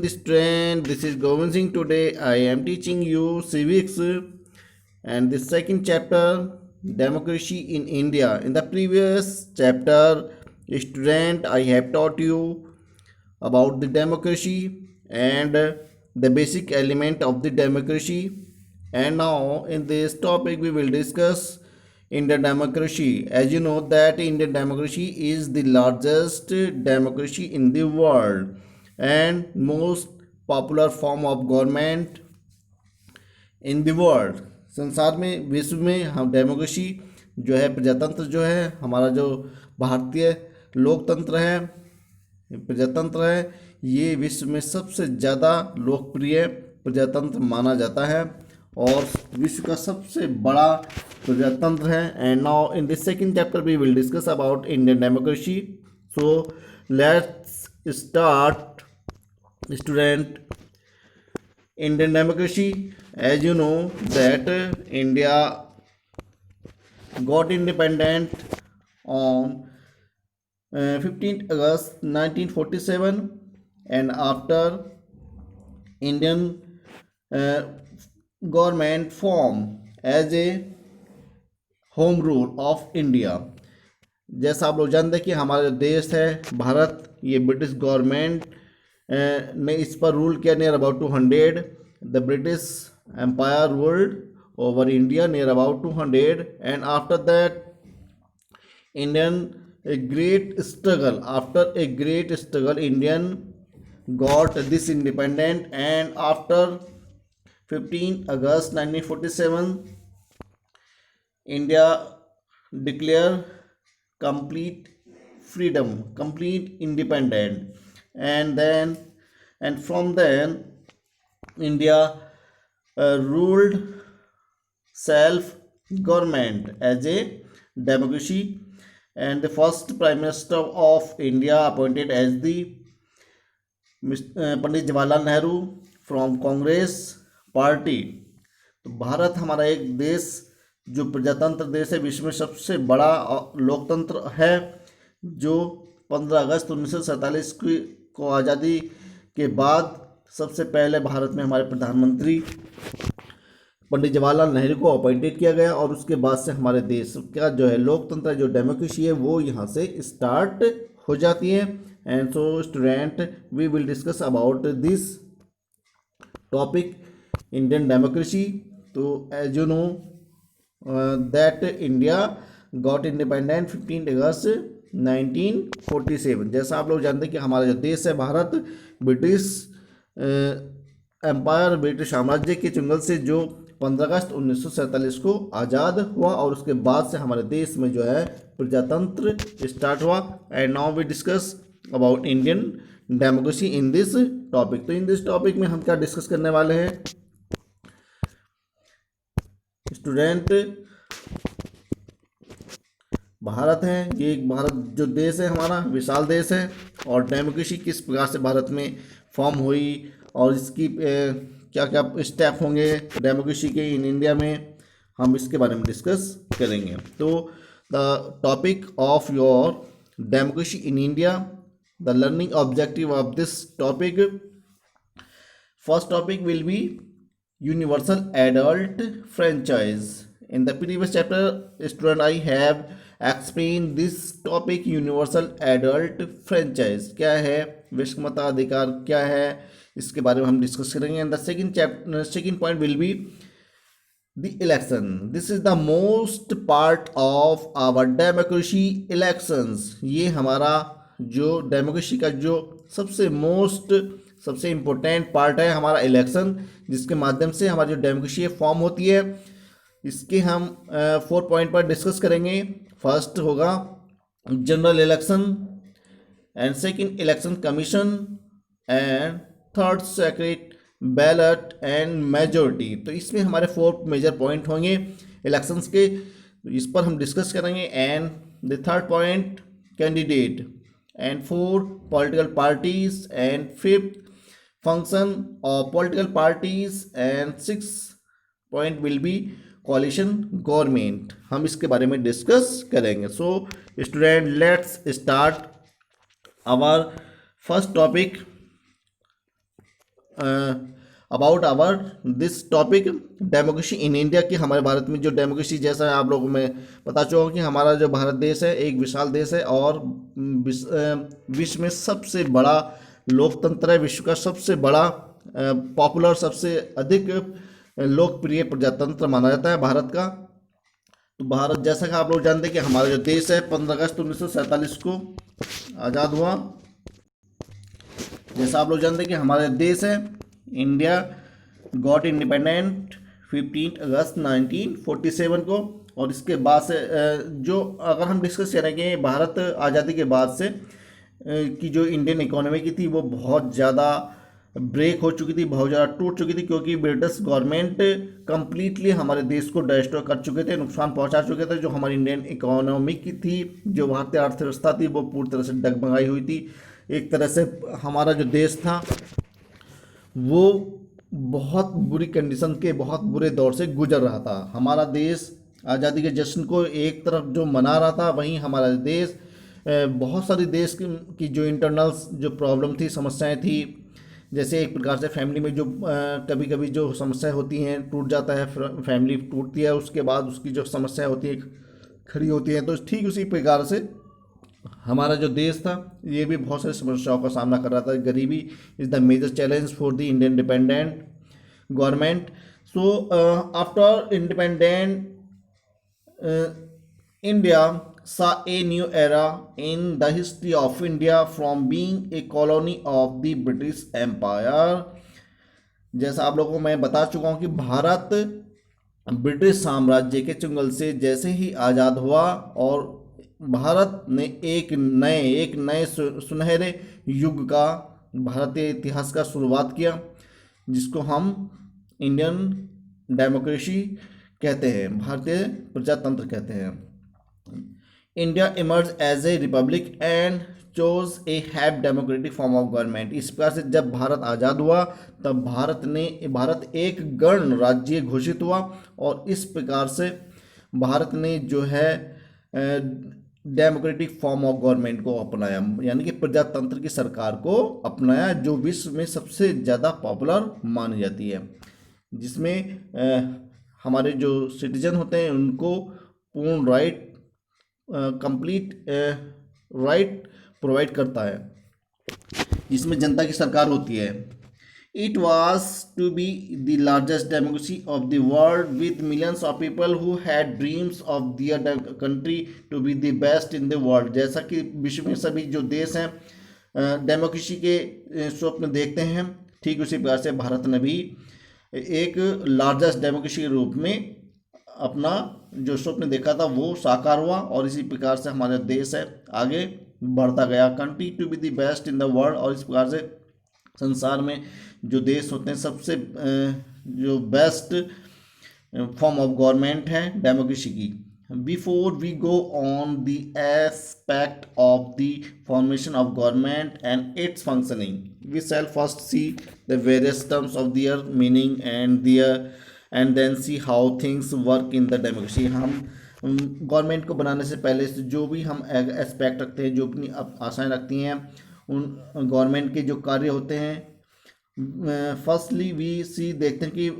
this trend. This is Govind Singh. Today I am teaching you civics and the second chapter, democracy in India. In the previous chapter, student, I have taught you about the democracy and the basic element of the democracy. And now in this topic we will discuss Indian democracy. As you know that Indian democracy is the largest democracy in the world and most popular form of government in the world. संसार में, विश्व में हम democracy जो है, प्रजातंत्र जो है, हमारा जो भारतीय लोकतंत्र है, प्रजातंत्र है, ये विश्व में सबसे ज़्यादा लोकप्रिय प्रजातंत्र माना जाता है और विश्व का सबसे बड़ा प्रजातंत्र है. And now in this second chapter we will discuss about Indian democracy. So let's start student. Indian democracy, as you know that India got independent on 15th August 1947, and after Indian government formed as a home rule of India. जैसा आप लोग जानते हैं कि हमारा जो देश है भारत, ये ब्रिटिश गवर्नमेंट ने इस पर रूल किया near about 200. The British empire ruled over India near about 200, and after that Indian after a great struggle Indian got this independent, and after 15 August 1947 India declare complete freedom, complete independent. And from then India ruled self government as a democracy, and the first prime minister of India appointed as the Pandit Jawaharlal Nehru from Congress party. तो भारत हमारा एक देश जो प्रजातंत्र देश है, विश्व में सबसे बड़ा लोकतंत्र है, जो 15 अगस्त 1947 को आज़ादी के बाद सबसे पहले भारत में हमारे प्रधानमंत्री पंडित जवाहरलाल नेहरू को अपॉइंटेड किया गया, और उसके बाद से हमारे देश का जो है लोकतंत्र, जो डेमोक्रेसी है, वो यहाँ से स्टार्ट हो जाती है. And so student, we will discuss about this topic Indian democracy. तो as you know that India got independent 15 अगस्त 1947. जैसा आप लोग जानते हैं कि हमारा जो देश है भारत, ब्रिटिश एम्पायर, ब्रिटिश साम्राज्य के चंगुल से जो 15 अगस्त 1947 को आज़ाद हुआ, और उसके बाद से हमारे देश में जो है प्रजातंत्र स्टार्ट हुआ. And now we discuss about Indian democracy in this topic. तो इन दिस टॉपिक में हम क्या डिस्कस करने वाले हैं स्टूडेंट. भारत है, ये एक भारत जो देश है हमारा विशाल देश है, और डेमोक्रेसी किस प्रकार से भारत में फॉर्म हुई और इसकी क्या क्या स्टेप होंगे डेमोक्रेसी के इन इंडिया में, हम इसके बारे में डिस्कस करेंगे. तो the topic of your democracy in India, the learning objective of this topic. First topic will be universal adult franchise. In the previous chapter, student, I have explained this topic, universal adult franchise क्या है, विश्व मताधिकार क्या है, इसके बारे में हम डिस्कस करेंगे. And the second point will be the election. This is the most part of our democracy, elections. ये हमारा जो डेमोक्रेसी का जो सबसे इम्पोर्टेंट पार्ट है हमारा इलेक्शन, जिसके माध्यम से हमारी जो डेमोक्रेसी फॉर्म होती है. इसके हम 4 पॉइंट पर डिस्कस करेंगे. फर्स्ट होगा general election, and second election commission, and third secret ballot and majority. तो इसमें हमारे 4 मेजर पॉइंट होंगे इलेक्शंस के, इस पर हम डिस्कस करेंगे. And the third point candidate, and 4 political parties, and 5th function of political parties, and 6th point will be coalition government. हम इसके बारे में डिस्कस करेंगे. So student, let's start our first topic about our this topic democracy in India की हमारे भारत में जो democracy, जैसा आप लोगों में बता चुका हूँ कि हमारा जो भारत देश है एक विशाल देश है और विश्व में सबसे बड़ा लोकतंत्र है, विश्व का सबसे बड़ा पॉपुलर, सबसे अधिक लोकप्रिय प्रजातंत्र माना जाता है भारत का। तो भारत, जैसा कि आप लोग जानते हैं कि हमारा जो देश है 15 अगस्त 1947 को आज़ाद हुआ। जैसा आप लोग जानते हैं कि हमारा देश है इंडिया गॉट इंडिपेंडेंट 15 अगस्त 1947 को। और इसके बाद से जो अगर हम डिस्कस करेंगे भारत आज़ादी के बाद से कि जो इंडियन इकोनॉमी की थी वो बहुत ज़्यादा ब्रेक हो चुकी थी, बहुत ज़्यादा टूट चुकी थी, क्योंकि ब्रिटिश गवर्नमेंट कंप्लीटली हमारे देश को डिस्ट्रॉय कर चुके थे, नुकसान पहुंचा चुके थे। जो हमारी इंडियन इकोनॉमी की थी, जो भारतीय अर्थव्यवस्था थी, वो पूरी तरह से डगमगाई हुई थी। एक तरह से हमारा जो देश था वो बहुत बुरी कंडीशन के, बहुत बुरे दौर से गुजर रहा था। हमारा देश आज़ादी के जश्न को एक तरफ जो मना रहा था, वहीं हमारा देश बहुत सारी देश की जो इंटरनल्स जो प्रॉब्लम थी, समस्याएं थी, जैसे एक प्रकार से फैमिली में जो कभी कभी जो समस्याएं होती हैं, टूट जाता है, फैमिली टूटती है, उसके बाद उसकी जो समस्याएं होती हैं खड़ी होती हैं। तो ठीक उसी प्रकार से हमारा जो देश था ये भी बहुत सारी समस्याओं का सामना कर रहा था। गरीबी is the major challenge for the Indian dependent government. So after independent India saw a new era in the history of India from being a colony of the British Empire। जैसा आप लोगों को मैं बता चुका हूँ कि भारत ब्रिटिश साम्राज्य के चंगुल से जैसे ही आज़ाद हुआ और भारत ने एक नए सुनहरे युग का भारतीय इतिहास का शुरुआत किया, जिसको हम इंडियन डेमोक्रेसी कहते हैं, भारतीय प्रजातंत्र कहते हैं। India emerge as a republic and chose a have democratic form of government. इस प्रकार से जब भारत आज़ाद हुआ तब भारत एक गण राज्य घोषित हुआ और इस प्रकार से भारत ने जो है डेमोक्रेटिक फॉर्म ऑफ गवर्नमेंट को अपनाया, यानी कि प्रजातंत्र की सरकार को अपनाया, जो विश्व में सबसे ज़्यादा पॉपुलर मानी जाती है, जिसमें हमारे जो सिटीजन होते हैं उनको पूर्ण राइट, कंप्लीट राइट प्रोवाइड करता है, जिसमें जनता की सरकार होती है। It was to be the largest democracy of the world with millions of people who had dreams of their country to be the best in the world. जैसा कि विश्व में सभी जो देश हैं डेमोक्रेसी के स्वप्न देखते हैं, ठीक उसी प्रकार से भारत ने भी एक लार्जेस्ट डेमोक्रेसी के रूप में अपना जो स्वप्न देखा था वो साकार हुआ और इसी प्रकार से हमारा देश है आगे बढ़ता गया, country to be the best in the world. और इस प्रकार से संसार में जो देश होते हैं सबसे जो बेस्ट फॉर्म ऑफ गवर्नमेंट है डेमोक्रेसी की। Before we go on the aspect of the formation of government and its functioning we shall first see the various terms of their meaning and then see how things work in the democracy. हम government को बनाने से पहले से जो भी हम aspect रखते हैं, जो अपनी आशाएं रखती हैं, उन गवर्नमेंट के जो कार्य होते हैं, फर्स्टली वी सी देखते हैं कि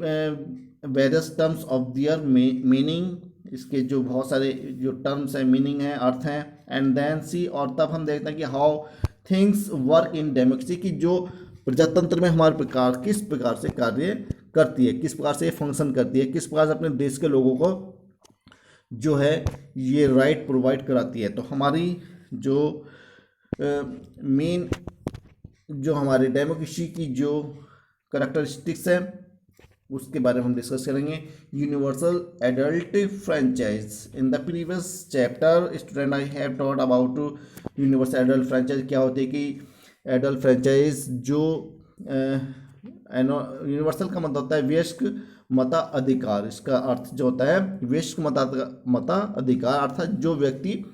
various terms of their meaning, इसके जो बहुत सारे जो टर्म्स हैं, मीनिंग हैं, अर्थ हैं, एंड देन सी, और तब हम देखते हैं कि how things work in democracy, की जो प्रजातंत्र में हमारे प्रकार किस प्रकार से कार्य करती है, किस प्रकार से फंक्शन करती है, किस प्रकार से अपने देश के लोगों को जो है ये राइट प्रोवाइड कराती है। तो हमारी जो मेन जो हमारे डेमोक्रेसी की जो करैक्टरिस्टिक्स है उसके बारे में हम डिस्कस करेंगे। Universal adult franchise. In the previous chapter student I have taught about universal adult franchise. क्या होती है कि एडल्ट फ्रेंचाइज जो यूनिवर्सल का मतलब होता है वयस्क मताधिकार। इसका अर्थ जो होता है वयस्क मताधिकार, अर्थात जो व्यक्ति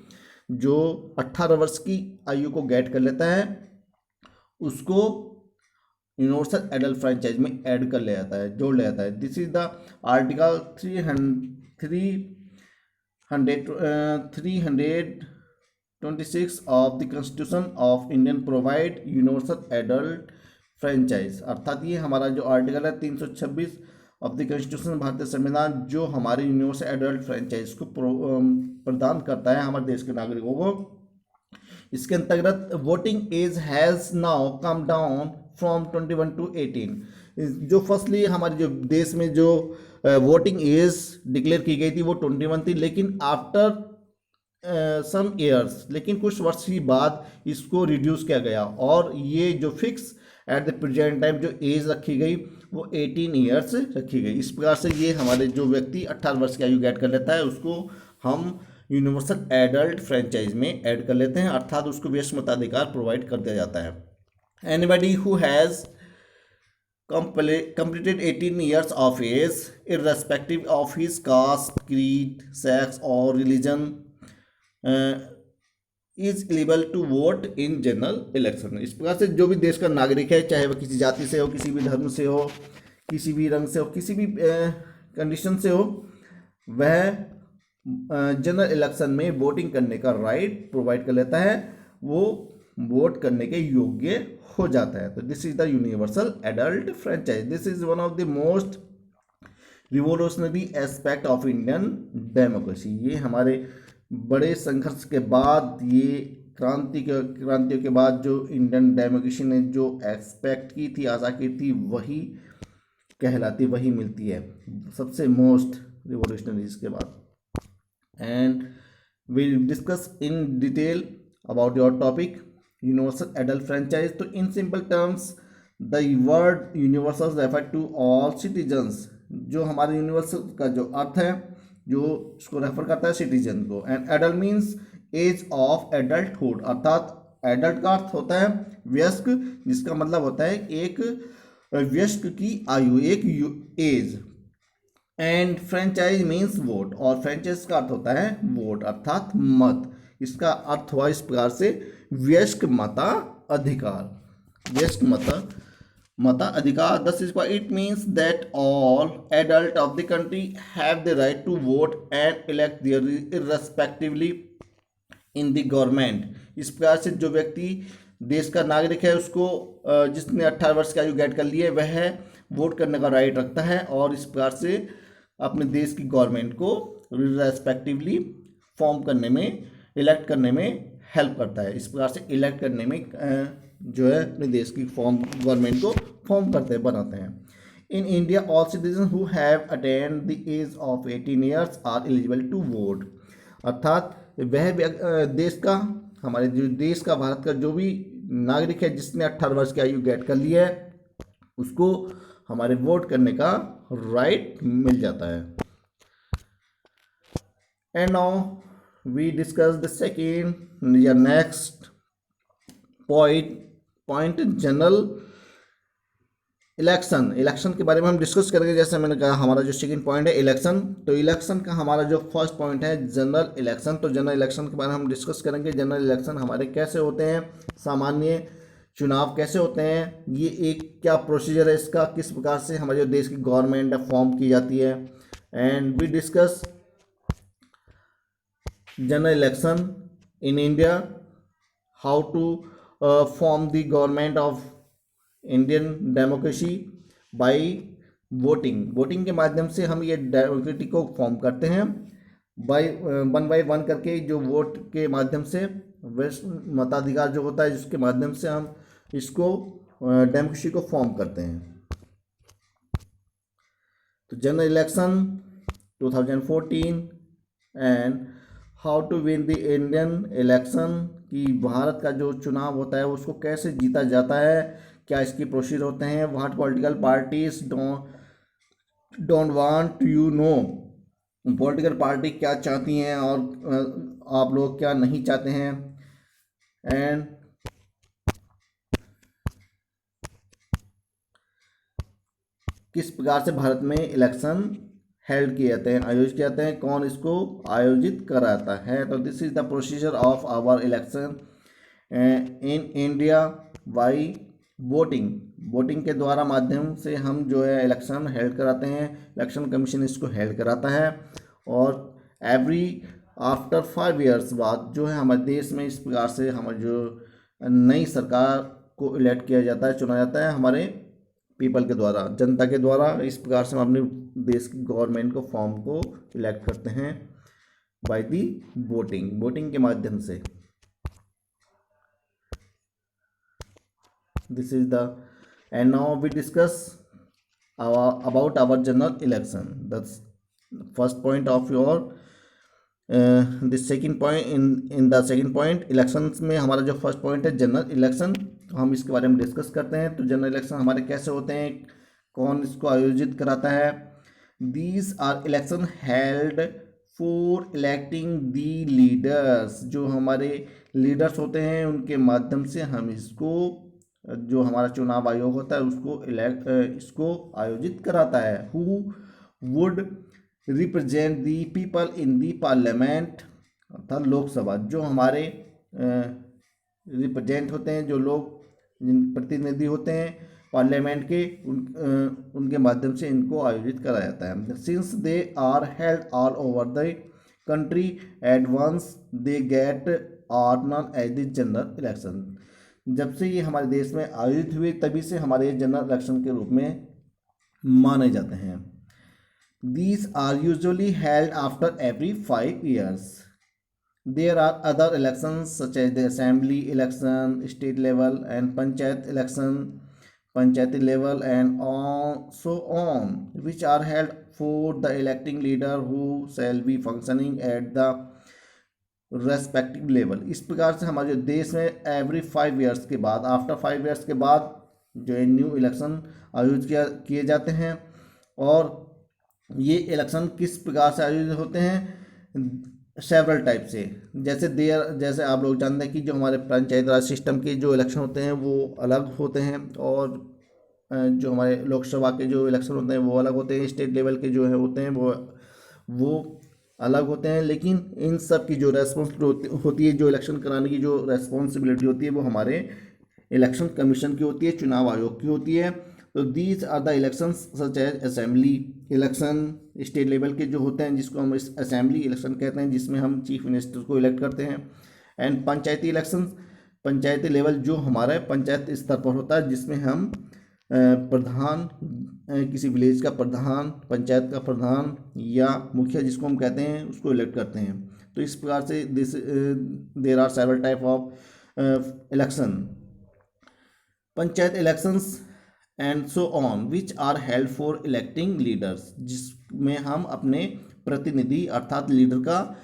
जो 18 वर्ष की आयु को गेट कर लेता है उसको यूनिवर्सल एडल्ट फ्रेंचाइज में ऐड कर ले जाता है, जोड़ ले जाता है। This is the article 326 of the constitution of Indian provide universal adult franchise, अर्थात ये हमारा जो आर्टिकल है 326 ऑफ द कॉन्स्टिट्यूशन भारतीय संविधान जो हमारे यूनिवर्सल एडल्ट फ्रेंचाइज को प्रदान करता है हमारे देश के नागरिकों को। इसके अंतर्गत voting age has now come down from 21 to 18। जो फर्स्टली हमारे जो देश में जो वोटिंग एज डिक्लेयर की गई थी वो 21 थी, लेकिन आफ्टर सम ईयर्स, लेकिन कुछ वर्ष ही बाद इसको रिड्यूस किया गया और ये जो fix at the present time जो एज रखी गई वो 18 ईयर्स रखी गई। इस प्रकार से ये हमारे जो व्यक्ति 18 वर्ष की आयु गेट कर लेता है उसको हम यूनिवर्सल एडल्ट फ्रेंचाइज में ऐड कर लेते हैं, अर्थात उसको वयस्क मताधिकार प्रोवाइड कर दिया जाता है। Anybody who has completed 18 years of age irrespective of his caste, creed, sex or religion is eligible to vote in general election। इस प्रकार से जो भी देश का नागरिक है, चाहे वह किसी जाति से हो, किसी भी धर्म से हो, किसी भी रंग से हो, किसी भी कंडीशन से हो, वह जनरल इलेक्शन में वोटिंग करने का राइट प्रोवाइड कर लेता है, वो वोट करने के योग्य हो जाता है। तो this is the universal adult franchise. This is one of the most revolutionary aspect of Indian democracy. ये हमारे बड़े संघर्ष के बाद, ये क्रांतियों के बाद जो इंडियन डेमोक्रेसी ने जो एक्सपेक्ट की थी, आशा की थी, वही कहलाती, वही मिलती है सबसे मोस्ट रिवोल्यूशनरी इसके बाद। And we discuss in detail about your topic universal adult franchise. तो in simple terms the word universal refer to all citizens. जो हमारे यूनिवर्सल का जो अर्थ है, जो इसको रेफर करता है सिटीजन को। And adult means age of adulthood, अर्थात एडल्ट का अर्थ होता है वयस्क, जिसका मतलब होता है एक वयस्क की आयु, एक age. And franchise means vote, और फ्रेंचाइज का अर्थ होता है वोट अर्थात मत। इसका अर्थ हुआ इस प्रकार से वयस्क मताधिकार, वयस्क मताधिकार। This is it means that all adult of the country have the right to vote and elect their irrespectively in the government. इस प्रकार से जो व्यक्ति देश का नागरिक है, उसको जिसने 18 वर्ष की आयु गेट कर ली है, वह वोट करने का राइट रखता है और इस प्रकार से अपने देश की गवर्नमेंट को रेस्पेक्टिवली फॉर्म करने में, इलेक्ट करने में हेल्प करता है। इस प्रकार से इलेक्ट करने में जो है अपने देश की गवर्नमेंट को फॉर्म करते हैं, बनाते हैं। In India all citizen who have attend the age of 18 years are eligible to vote, अर्थात वह देश का, हमारे जो देश का, भारत का जो भी नागरिक है जिसने 18 वर्ष की आयु गेट कर ली है, उसको हमारे वोट करने का राइट मिल जाता है। And now we discuss the second या next point general election. Election के बारे में हम डिस्कस करेंगे। जैसे मैंने कहा, हमारा जो सेकंड पॉइंट है इलेक्शन, तो इलेक्शन का हमारा जो फर्स्ट पॉइंट है जनरल इलेक्शन। तो जनरल इलेक्शन के बारे में हम डिस्कस करेंगे। जनरल इलेक्शन हमारे कैसे होते हैं, सामान्य चुनाव कैसे होते हैं, ये एक क्या प्रोसीजर है इसका, किस प्रकार से हमारे जो देश की गवर्नमेंट है फॉर्म की जाती है। And we discuss general election in India, how to form the government of Indian democracy by voting. Voting के माध्यम से हम ये डेमोक्रेसी को फॉर्म करते हैं बाय वन करके, जो वोट के माध्यम से, मताधिकार जो होता है जिसके माध्यम से हम इसको डेमोक्रेसी को फॉर्म करते हैं। तो general election 2014 and how to win the Indian election, कि भारत का जो चुनाव होता है उसको कैसे जीता जाता है, क्या इसकी प्रोसीजर होते हैं, what political parties don't want you know, political party क्या चाहती हैं और आप लोग क्या नहीं चाहते हैं। एंड किस प्रकार से भारत में इलेक्शन हेल्ड किए जाते हैं, आयोजित किए जाते हैं, कौन इसको आयोजित कराता है। तो this is the procedure of our election in India by voting. Voting के द्वारा माध्यम से हम जो है इलेक्शन हेल्ड कराते हैं, इलेक्शन कमीशन इसको हेल्ड कराता है। और एवरी आफ्टर 5 ईयर्स बाद जो है हमारे देश में इस प्रकार से हमारी जो नई सरकार को इलेक्ट किया जाता है, चुना जाता है हमारे पीपल के द्वारा, जनता के द्वारा। इस प्रकार से हम अपने देश की गवर्नमेंट को फॉर्म को इलेक्ट करते हैं बाय दी वोटिंग के माध्यम से। This is the and now we discuss about our general election. That's first point of your the second point in the second point elections में हमारा जो फर्स्ट पॉइंट है जनरल इलेक्शन, तो हम इसके बारे में डिस्कस करते हैं। तो जनरल इलेक्शन हमारे कैसे होते हैं, कौन इसको आयोजित कराता है। These are election held for electing the leaders, जो हमारे लीडर्स होते हैं उनके माध्यम से हम इसको, जो हमारा चुनाव आयोग होता है उसको इसको आयोजित कराता है। Who would represent the people in the parliament, अर्थात लोकसभा, जो हमारे रिप्रेजेंट होते हैं, जो लोग प्रतिनिधि होते हैं पार्लियामेंट के, उनके माध्यम से इनको आयोजित करा जाता है। Since they are held all over the country at once they get are known as the general election, जब से ये हमारे देश में आयोजित हुए तभी से हमारे जनरल इलेक्शन के रूप में माने जाते हैं। These are usually held after every 5 years. There are other elections such as the assembly election, state level, and panchayat election, panchayati level, and so on, which are held for the electing leader who shall be functioning at the respective level. इस प्रकार से हमारे जो देश में every 5 years के बाद, after 5 years के बाद जो न्यू इलेक्शन आयोजित किए जाते हैं। और ये इलेक्शन किस प्रकार से आयोजित होते हैं, सेवरल टाइप से। जैसे आप लोग जानते हैं कि जो हमारे पंचायत राज सिस्टम के जो इलेक्शन होते हैं वो अलग होते हैं, और जो हमारे लोकसभा के जो इलेक्शन होते हैं वो अलग होते हैं, स्टेट लेवल के जो है होते हैं वो अलग होते हैं। लेकिन इन सब की जो रेस्पॉन्सिबिलिटी होती है, जो इलेक्शन कराने की जो रेस्पॉन्सिबिलिटी होती है, वो हमारे इलेक्शन कमीशन की होती है, चुनाव आयोग की होती है। तो these are the elections such as assembly election, state level के जो होते हैं जिसको हम असेंबली इलेक्शन कहते हैं, जिसमें हम चीफ मिनिस्टर को इलेक्ट करते हैं। And Panchayati election, Panchayati level जो हमारा पंचायत स्तर पर होता है, जिसमें हम प्रधान, किसी विलेज का प्रधान, पंचायत का प्रधान या मुखिया जिसको हम कहते हैं, उसको इलेक्ट करते हैं। तो इस प्रकार से there are several type of election, panchayat elections and so on, which are held for electing leaders, जिसमें हम अपने प्रतिनिधि अर्थात लीडर का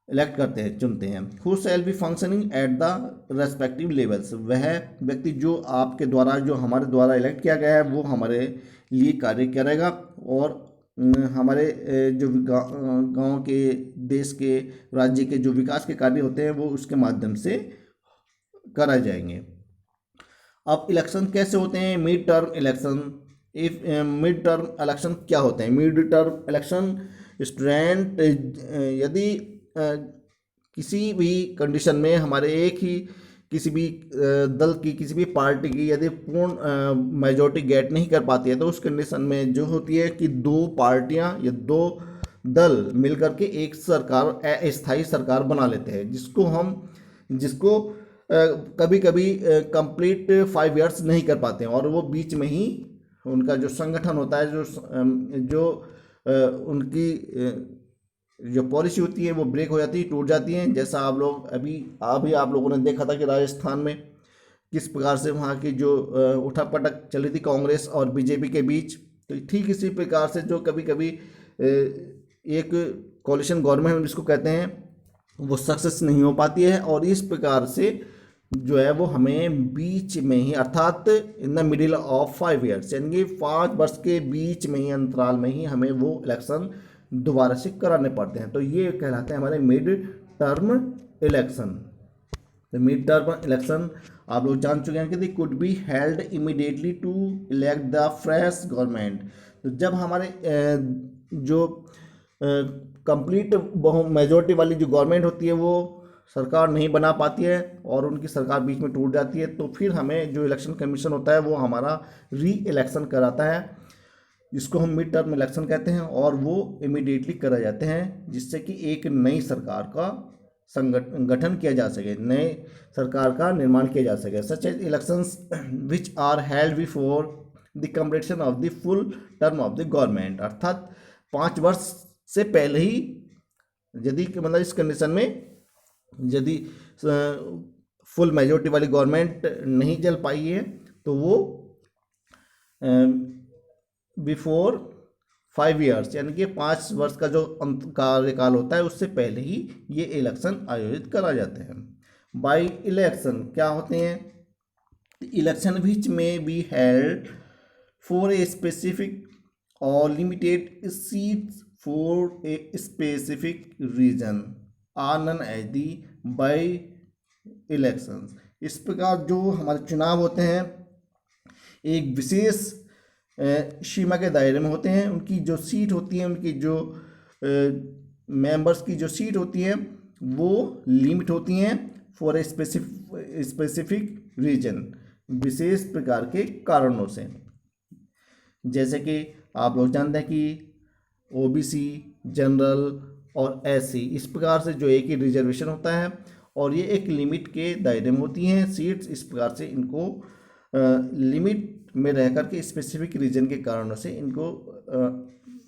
इलेक्ट करते हैं, चुनते हैं। Who shall be functioning at the respective levels, वह व्यक्ति जो आपके द्वारा, जो हमारे द्वारा इलेक्ट किया गया है, वो हमारे लिए कार्य करेगा, और हमारे जो गांव के, देश के, राज्य के जो विकास के कार्य होते हैं वो उसके माध्यम से कराए जाएंगे। अब इलेक्शन कैसे होते हैं, mid term election. Mid term election क्या होते हैं? मिड टर्म इलेक्शन स्टूडेंट, यदि किसी भी कंडीशन में हमारे एक ही किसी भी दल की, किसी भी पार्टी की यदि पूर्ण मेजॉरिटी गेट नहीं कर पाती है, तो उस कंडीशन में जो होती है कि 2 पार्टियां या 2 दल मिलकर के एक सरकार, अस्थायी सरकार बना लेते हैं, जिसको कभी कभी कंप्लीट 5 years नहीं कर पाते हैं, और वो बीच में ही उनका जो संगठन होता है, जो उनकी जो पॉलिसी होती है वो ब्रेक हो जाती है, टूट जाती है। जैसा आप लोग अभी आप लोगों ने देखा था कि राजस्थान में किस प्रकार से वहाँ की जो उठापटक चली थी कांग्रेस और बीजेपी के बीच। तो ठीक इसी प्रकार से जो कभी कभी एक कोलिशन गवर्नमेंट जिसको कहते हैं वो सक्सेस नहीं हो पाती है, और इस प्रकार से जो है वो हमें बीच में ही, अर्थात in the middle of 5 years, यानी 5 वर्ष के बीच में ही, अंतराल में ही हमें वो इलेक्शन दोबारा से कराने पड़ते हैं। तो ये कहलाते हैं हमारे मिड टर्म इलेक्शन। तो मिड टर्म इलेक्शन आप लोग जान चुके हैं कि they could be held immediately to elect the fresh government. तो जब हमारे जो कंप्लीट मेजॉरिटी वाली जो गवर्नमेंट होती है वो सरकार नहीं बना पाती है और उनकी सरकार बीच में टूट जाती है, तो फिर हमें जो इलेक्शन कमीशन होता है वो हमारा री इलेक्शन कराता है, जिसको हम मिड टर्म इलेक्शन कहते हैं, और वो इमीडिएटली कराए जाते हैं, जिससे कि एक नई सरकार का गठन किया जा सके, नए सरकार का निर्माण किया जा सके। Such as elections which are held before the completion of the full term of the government, अर्थात 5 वर्ष से पहले ही यदि मतलब इस कंडीशन में यदि फुल मेजोरिटी वाली गवर्नमेंट नहीं चल पाई है तो वो बिफोर 5 years यानी कि 5 वर्ष का जो कार्यकाल होता है उससे पहले ही ये इलेक्शन आयोजित करा जाते हैं। बाई इलेक्शन क्या होते हैं? इलेक्शन विच में be held for a specific और limited seats for a specific region are known as the by elections. इस प्रकार जो हमारे चुनाव होते हैं एक विशेष सीमा के दायरे में होते हैं, उनकी जो सीट होती है, उनकी जो मेंबर्स की जो सीट होती है वो लिमिट होती हैं फॉर ए स्पेसिफिक रीजन, विशेष प्रकार के कारणों से। जैसे कि आप लोग जानते हैं कि ओबीसी, जनरल और एससी इस प्रकार से जो एक ही रिजर्वेशन होता है और ये एक लिमिट के दायरे में होती हैं सीट्स। इस प्रकार से इनको लिमिट में रह कर के स्पेसिफिक रीजन के कारणों से इनको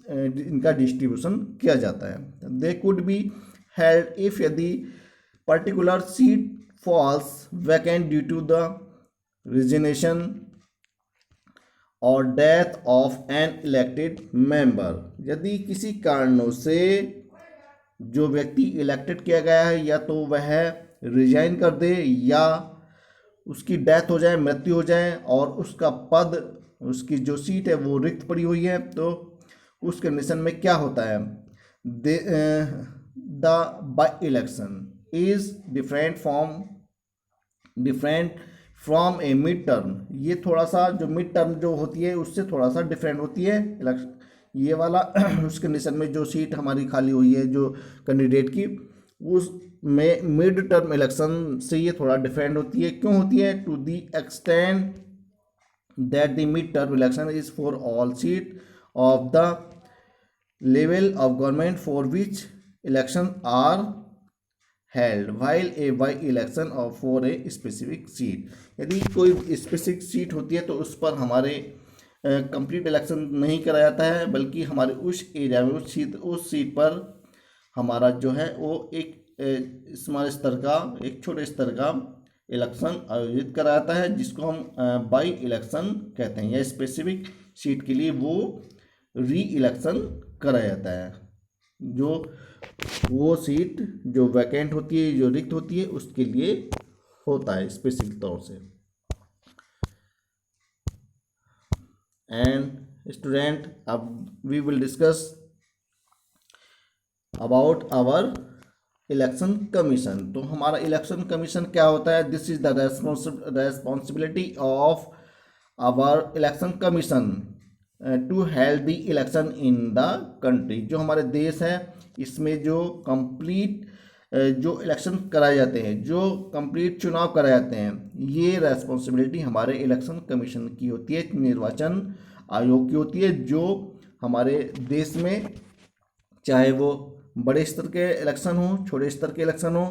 इनका डिस्ट्रीब्यूशन किया जाता है। They could be held if यदि particular seat falls vacant due to the resignation और death of an elected member. यदि किसी कारणों से जो व्यक्ति इलेक्टेड किया गया है या तो वह रिजाइन कर दे या उसकी डेथ हो जाए, मृत्यु हो जाए और उसका पद, उसकी जो सीट है वो रिक्त पड़ी हुई है, तो उस कंडीशन में क्या होता है? The by election is different from A mid term. ये थोड़ा सा जो मिड टर्म जो होती है उससे थोड़ा सा डिफरेंट होती है इलेक्शन। ये वाला उस कंडीशन में जो सीट हमारी खाली हुई है जो कैंडिडेट की, उस में मिड टर्म इलेक्शन से ये थोड़ा डिफरेंट होती है। क्यों होती है? To the extend that the mid term election is for all seat of the level of government for which election are held while a by election और फॉर ए स्पेसिफिक सीट। यदि कोई specific seat होती है तो उस पर हमारे complete election नहीं करा जाता है, बल्कि हमारे उस एरिया में उस सीट पर हमारा जो है वो एक स्मॉल स्तर का, एक छोटे स्तर का इलेक्शन आयोजित करा जाता है जिसको हम बाई इलेक्शन कहते हैं, या स्पेसिफिक सीट के लिए वो री इलेक्शन कराया जाता है। जो वो सीट जो वैकेंट होती है, जो रिक्त होती है, उसके लिए होता है स्पेसिफिक तौर से। एंड स्टूडेंट, अब we will discuss about our election commission. तो हमारा इलेक्शन कमीशन क्या होता है? This is the responsibility of our election commission to held the election in the country. जो हमारे देश है इसमें जो कंप्लीट जो इलेक्शन कराए जाते हैं, जो कंप्लीट चुनाव कराए जाते हैं, ये रेस्पॉन्सिबिलिटी हमारे इलेक्शन कमीशन की होती है, निर्वाचन आयोग की होती है, जो हमारे देश में चाहे वो बड़े स्तर के इलेक्शन हो, छोटे स्तर के इलेक्शन हो,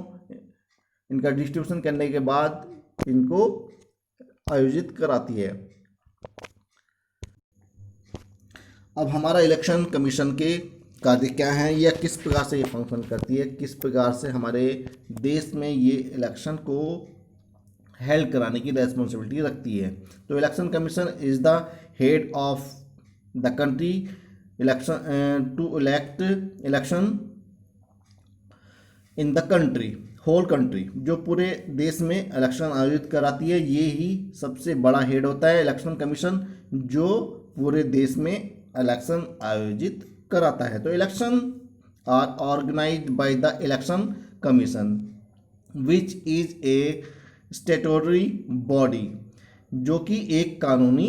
इनका डिस्ट्रीब्यूशन करने के बाद इनको आयोजित कराती है। अब हमारा इलेक्शन कमीशन के कार्य क्या हैं या किस प्रकार से ये फंक्शन करती है, किस प्रकार से हमारे देश में ये इलेक्शन को हेल्ड कराने की रेस्पॉन्सिबिलिटी रखती है। तो election commission is the head of the country election to elect election in the country, whole country. जो पूरे देश में इलेक्शन आयोजित कराती है, ये ही सबसे बड़ा हेड होता है इलेक्शन कमीशन, जो पूरे देश में इलेक्शन आयोजित कराता है। तो election are organised by the election commission which is a statutory body, जो कि एक कानूनी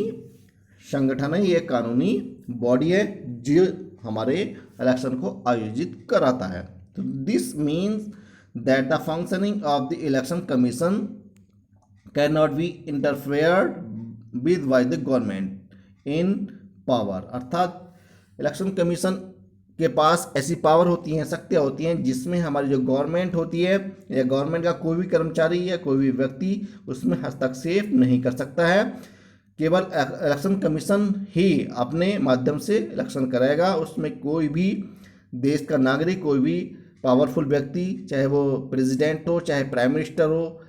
संगठन है, ये कानूनी बॉडी है जो हमारे इलेक्शन को आयोजित कराता है। तो this means that the functioning of the election commission can not be interfered with by the government in power. अर्थात इलेक्शन कमीशन के पास ऐसी पावर होती हैं, शक्तियाँ होती हैं, जिसमें हमारी जो गवर्नमेंट होती है या गवर्नमेंट का कोई भी कर्मचारी या कोई भी व्यक्ति उसमें हस्तक्षेप नहीं कर सकता है। केवल इलेक्शन कमीशन ही अपने माध्यम से इलेक्शन कराएगा। उसमें कोई भी देश का नागरिक, कोई भी पावरफुल व्यक्ति, चाहे वो प्रेसिडेंट हो, चाहे प्राइम मिनिस्टर हो,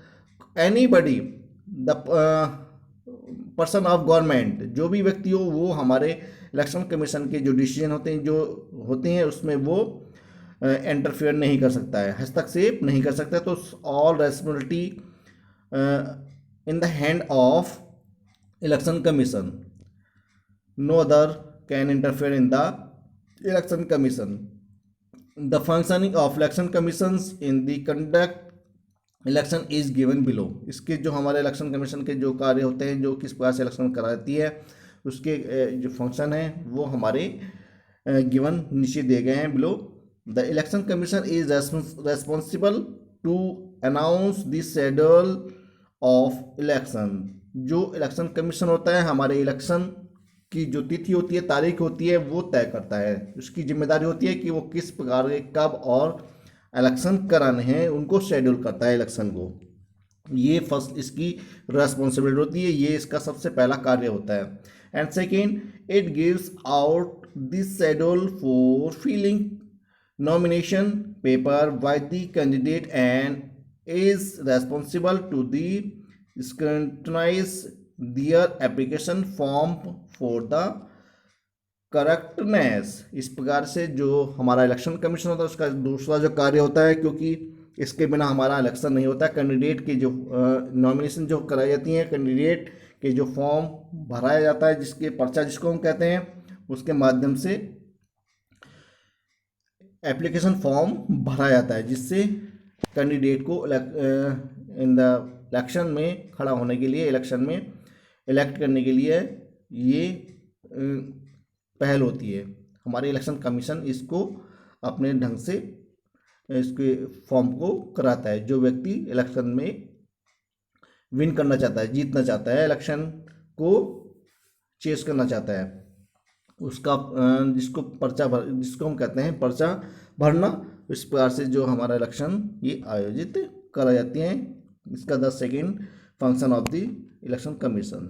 anybody, the person of government, जो भी व्यक्ति हो, वो हमारे इलेक्शन कमीशन के जो डिसीजन होते हैं उसमें वो इंटरफेयर नहीं कर सकता है, हस्तक्षेप नहीं कर सकता। तो all responsibility in the hand of election commission, no other can interfere in the election commission. The functioning of election commissions in the conduct election is given below. इसके जो हमारे इलेक्शन कमीशन के जो कार्य होते हैं, जो किस प्रकार से इलेक्शन कराती है, उसके जो फंक्शन है वो हमारे गिवन नीचे दिए गए हैं below. The election commission is responsible to announce the schedule of election. जो इलेक्शन कमीशन होता है हमारे इलेक्शन की जो तिथि होती है, तारीख होती है, वो तय करता है। उसकी जिम्मेदारी होती है कि वो किस प्रकार के कब और इलेक्शन कराने हैं, उनको शेड्यूल करता है इलेक्शन को। ये फर्स्ट इसकी रेस्पॉन्सिबिलिटी होती है, ये इसका सबसे पहला कार्य होता है। And second, it gives out this schedule for filling nomination paper by the candidate and is responsible to the scrutinize their application form for the correctness। इस प्रकार से जो हमारा इलेक्शन कमीशन होता है उसका दूसरा जो कार्य होता है, क्योंकि इसके बिना हमारा इलेक्शन नहीं होता। कैंडिडेट की जो नॉमिनेशन जो कराई जाती है, कैंडिडेट के जो फॉर्म भराया जाता है, जिसके पर्चा जिसको हम कहते हैं, उसके माध्यम से एप्लीकेशन फॉर्म भरा जाता है, जिससे कैंडिडेट को इन द इलेक्शन में खड़ा होने के लिए, इलेक्शन में इलेक्ट करने के लिए ये पहल होती है। हमारे इलेक्शन कमीशन इसको अपने ढंग से इसके फॉर्म को कराता है। जो व्यक्ति इलेक्शन में विन करना चाहता है, जीतना चाहता है, इलेक्शन को चेस करना चाहता है, उसका जिसको हम कहते हैं पर्चा भरना। इस प्रकार से जो हमारा इलेक्शन ये आयोजित करा जाती हैं। इसका the second function of the election commission.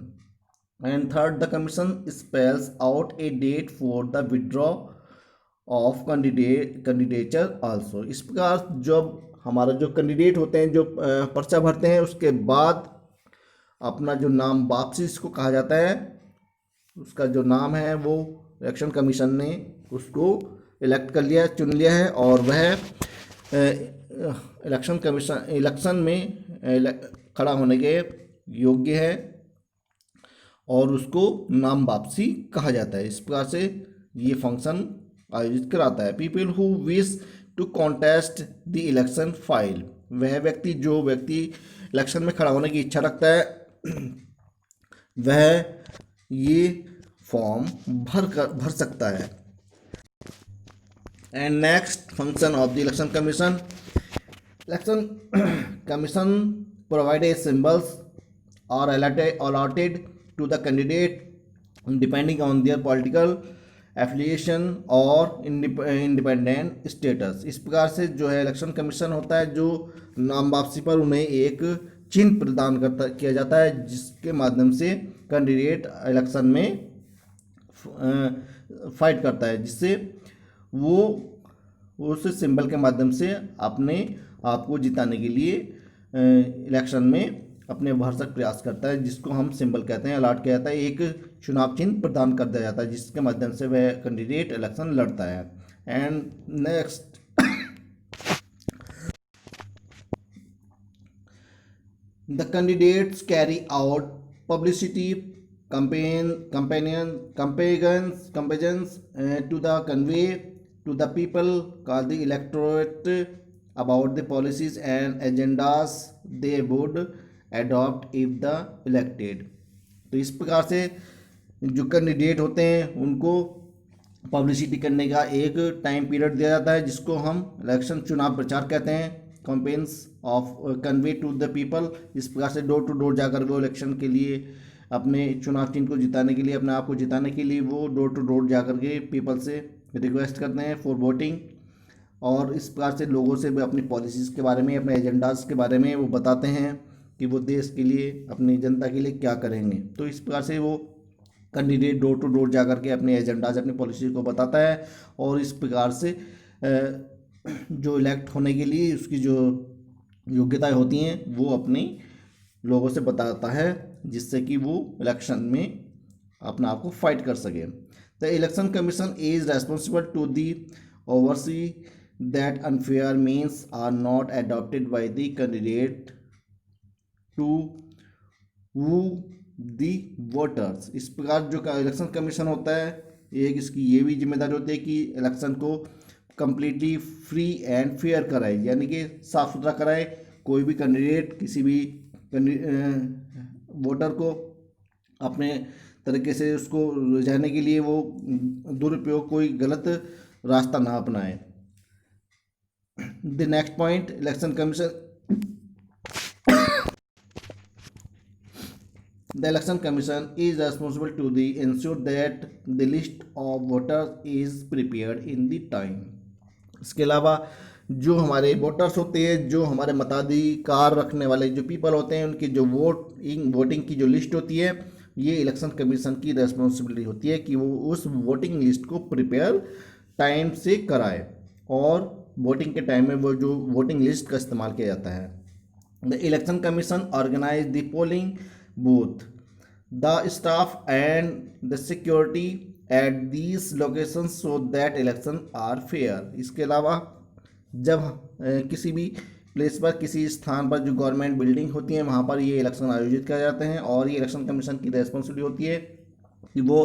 And third, the commission spells out a date for the withdraw of candidature also. इस प्रकार जब हमारा जो कैंडिडेट होते हैं, जो पर्चा भरते हैं, उसके बाद अपना जो नाम वापसी इसको कहा जाता है, उसका जो नाम है वो इलेक्शन कमीशन ने उसको इलेक्ट कर लिया, चुन लिया है, और वह इलेक्शन में खड़ा होने के योग्य है और उसको नाम वापसी कहा जाता है। इस प्रकार से ये फंक्शन आयोजित कराता है। People who wish to contest the election file, वह व्यक्ति जो व्यक्ति इलेक्शन में खड़ा होने की इच्छा रखता है वह ये फॉर्म भर सकता है। And next function of the election commission. Election commission provide a symbols और allotted to the candidate depending on their political affiliation और independent status। इस प्रकार से जो है इलेक्शन कमीशन होता है, जो नाम वापसी पर उन्हें एक चिन्ह प्रदान किया जाता है, जिसके माध्यम से कैंडिडेट इलेक्शन में फाइट करता है, जिससे वो उस सिंबल के माध्यम से अपने आप को जिताने के लिए इलेक्शन में अपने भरसक प्रयास करता है, जिसको हम सिंबल कहते हैं। अलॉट किया जाता है, एक चुनाव चिन्ह प्रदान कर दिया जाता है, जिसके माध्यम से वह कैंडिडेट इलेक्शन लड़ता है। And next, the candidates carry out publicity campaigns to the convey to the people called the electorate about the policies and agendas they would adopt if the elected। तो इस प्रकार से जो कैंडिडेट होते हैं उनको पब्लिसिटी करने का एक टाइम पीरियड दिया जाता है, जिसको हम इलेक्शन चुनाव प्रचार कहते हैं। Campaigns of convey to the people, इस प्रकार से डोर टू डोर जाकर वो इलेक्शन के लिए अपने चुनाव चिन्ह को जिताने के लिए, अपने आप को जिताने के लिए वो डोर टू डोर जाकर के पीपल से रिक्वेस्ट करते हैं फॉर वोटिंग, और इस प्रकार से लोगों से भी अपनी पॉलिसीज़ के बारे में, अपने एजेंडाज के बारे में वो बताते हैं कि वो देश के लिए, अपनी जनता के लिए क्या करेंगे। तो इस प्रकार से वो कैंडिडेट डोर टू डोर जा करके अपने एजेंडाज, अपनी पॉलिसी को बताता है, और इस प्रकार से जो इलेक्ट होने के लिए उसकी जो योग्यताएं होती हैं वो अपनी लोगों से बताता है, जिससे कि वो इलेक्शन में अपना आप को फाइट कर सके। The election commission is responsible to the oversee that unfair means are not adopted by the candidate to woo the voters. इस प्रकार जो इलेक्शन कमीशन होता है, एक इसकी ये भी जिम्मेदारी होती है कि इलेक्शन को कम्प्लीटली फ्री एंड फेयर कराए, यानी कि साफ सुथरा कराए। कोई भी कैंडिडेट किसी भी वोटर को अपने तरीके से उसको रिझाने के लिए वो दुरुपयोग, कोई गलत रास्ता ना अपनाए। The next point, election commission The election commission is responsible to ensure that the list of voters is prepared in the time. इसके अलावा जो हमारे वोटर्स होते हैं, जो हमारे मताधिकार रखने वाले जो पीपल होते हैं, उनकी जो वोटिंग की जो लिस्ट होती है, ये इलेक्शन कमीशन की रेस्पॉन्सिबिलिटी होती है कि वो उस वोटिंग लिस्ट को प्रिपेयर टाइम से कराए, और वोटिंग के टाइम में वो जो वोटिंग लिस्ट का इस्तेमाल किया जाता है। The election commission organize the polling booth, the staff and the security at these locations so that election are fair. इसके अलावा जब किसी भी प्लेस पर, किसी स्थान पर जो गवर्नमेंट बिल्डिंग होती है, वहाँ पर ये इलेक्शन आयोजित किए जाते हैं, और ये इलेक्शन कमीशन की रेस्पॉन्सिबिलिटी होती है कि वो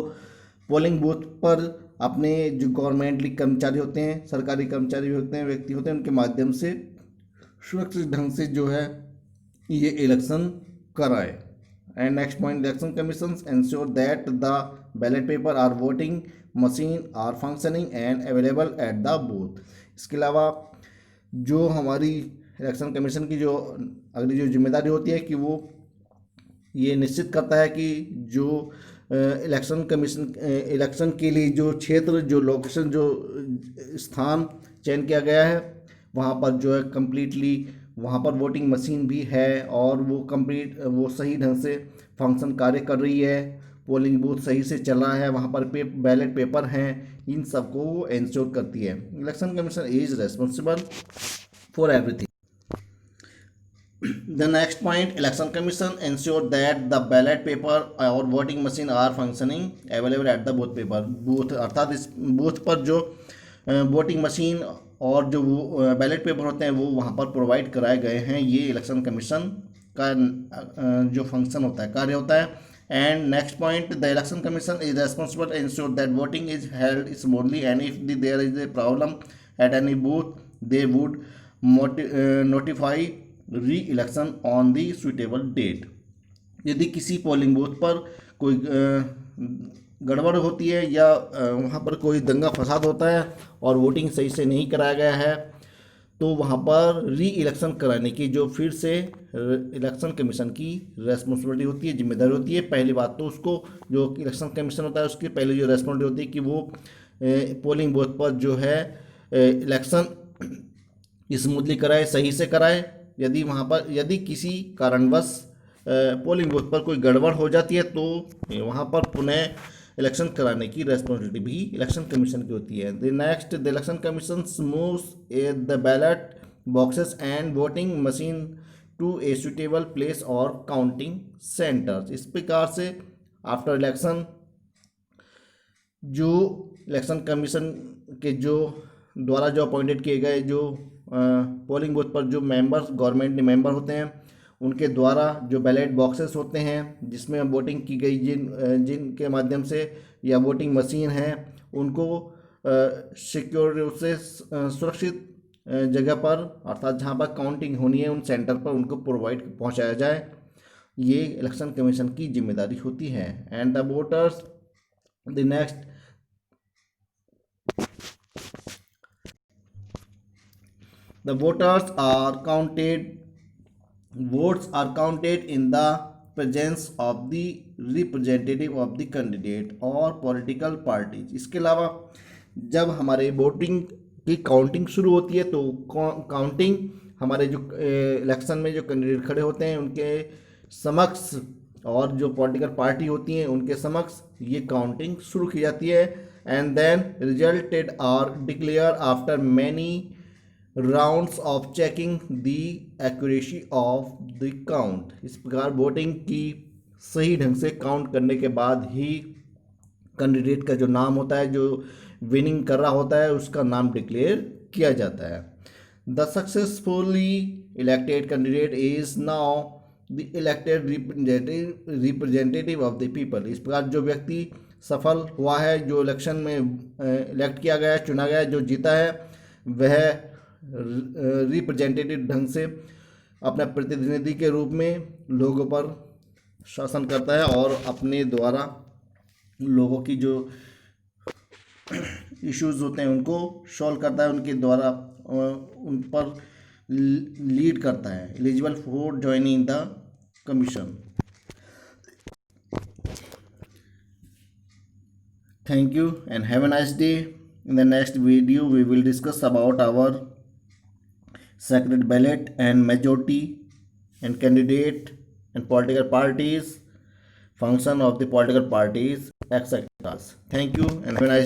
पोलिंग बूथ पर अपने जो गवर्नमेंट कर्मचारी होते हैं, सरकारी कर्मचारी होते हैं, व्यक्ति होते हैं, उनके माध्यम से सुरक्षित ढंग से जो है ये इलेक्शन कराए। And next point, election commissions ensure that the ballot paper or voting machine are functioning and available at the booth. इसके अलावा जो हमारी इलेक्शन कमीशन की जो अगली जो जिम्मेदारी होती है कि वो ये निश्चित करता है कि जो इलेक्शन के लिए जो क्षेत्र, जो लोकेशन, जो स्थान चयन किया गया है, वहाँ पर जो है कम्प्लीटली वहाँ पर वोटिंग मशीन भी है, और वो सही ढंग से फंक्शन कार्य कर रही है, पोलिंग बूथ सही से चल रहा है, वहाँ पर बैलेट पेपर हैं, इन सबको वो इंश्योर करती है। Election commission is responsible for everything. The next point, election commission ensure that the ballot paper और voting machine are functioning available at the booth, अर्थात इस बूथ पर जो वोटिंग मशीन और जो बैलेट पेपर होते हैं वो वहाँ पर प्रोवाइड कराए गए हैं। ये इलेक्शन कमीशन का जो फंक्शन होता है, कार्य होता है। And next point, the election commission is responsible ensure that voting is held smoothly and if there is a problem at any booth they would notify re election on the suitable date. यदि किसी polling booth पर कोई गड़बड़ होती है या वहाँ पर कोई दंगा फसाद होता है और वोटिंग सही से नहीं कराया गया है, तो वहाँ पर री इलेक्शन कराने की जो फिर से इलेक्शन कमीशन की रेस्पॉन्सिबिलिटी होती है, जिम्मेदारी होती है। पहली बात तो उसको जो इलेक्शन कमीशन होता है उसकी पहले जो रेस्पॉन्सिबिलिटी होती है कि वो पोलिंग बूथ पर जो है इलेक्शन स्मूथली कराए, सही से कराए। यदि किसी कारणवश पोलिंग बूथ पर कोई गड़बड़ हो जाती है तो वहाँ पर पुनः इलेक्शन कराने की रेस्पॉन्सिबिलिटी भी इलेक्शन कमीशन की होती है। The next, the election commission moves the ballot boxes and voting machine to a suitable place और काउंटिंग सेंटर्स। इस प्रकार से आफ्टर इलेक्शन जो इलेक्शन कमीशन के जो द्वारा जो अपॉइंटेड किए गए जो पोलिंग बूथ पर जो मेंबर्स, गवर्नमेंट मेंबर होते हैं, उनके द्वारा जो बैलेट बॉक्सेस होते हैं जिसमें वोटिंग की गई, जिनके माध्यम से या वोटिंग मशीन है, उनको सिक्योर रूप से सुरक्षित जगह पर, अर्थात जहां पर काउंटिंग होनी है उन सेंटर पर उनको पहुंचाया जाए, ये इलेक्शन कमीशन की जिम्मेदारी होती है। And the voters, the next, the voters are counted votes are counted in the presence of the representative of the candidate or political parties। इसके अलावा जब हमारे वोटिंग की काउंटिंग शुरू होती है तो काउंटिंग हमारे जो इलेक्शन में जो कैंडिडेट खड़े होते हैं उनके समक्ष और जो पॉलिटिकल पार्टी होती हैं उनके समक्ष ये काउंटिंग शुरू की जाती है and then resulted are declare after many rounds of checking the accuracy of the count. इस प्रकार वोटिंग की सही ढंग से काउंट करने के बाद ही कैंडिडेट का जो नाम होता है, जो विनिंग कर रहा होता है, उसका नाम डिक्लेयर किया जाता है। The successfully elected candidate is now the elected representative of the people. इस प्रकार जो व्यक्ति सफल हुआ है, जो इलेक्शन में इलेक्ट किया गया है, चुना गया है, जो जीता है, वह रिप्रेजेंटेटिव ढंग से अपने प्रतिनिधि के रूप में लोगों पर शासन करता है और अपने द्वारा लोगों की जो इश्यूज होते हैं उनको सॉल्व करता है, उनके द्वारा उन पर लीड करता है। Eligible for joining the commission. Thank you and have a nice day. In the next video we will discuss about our secret ballot and majority and candidate and political parties, function of the political parties, etc. Thank you and have a nice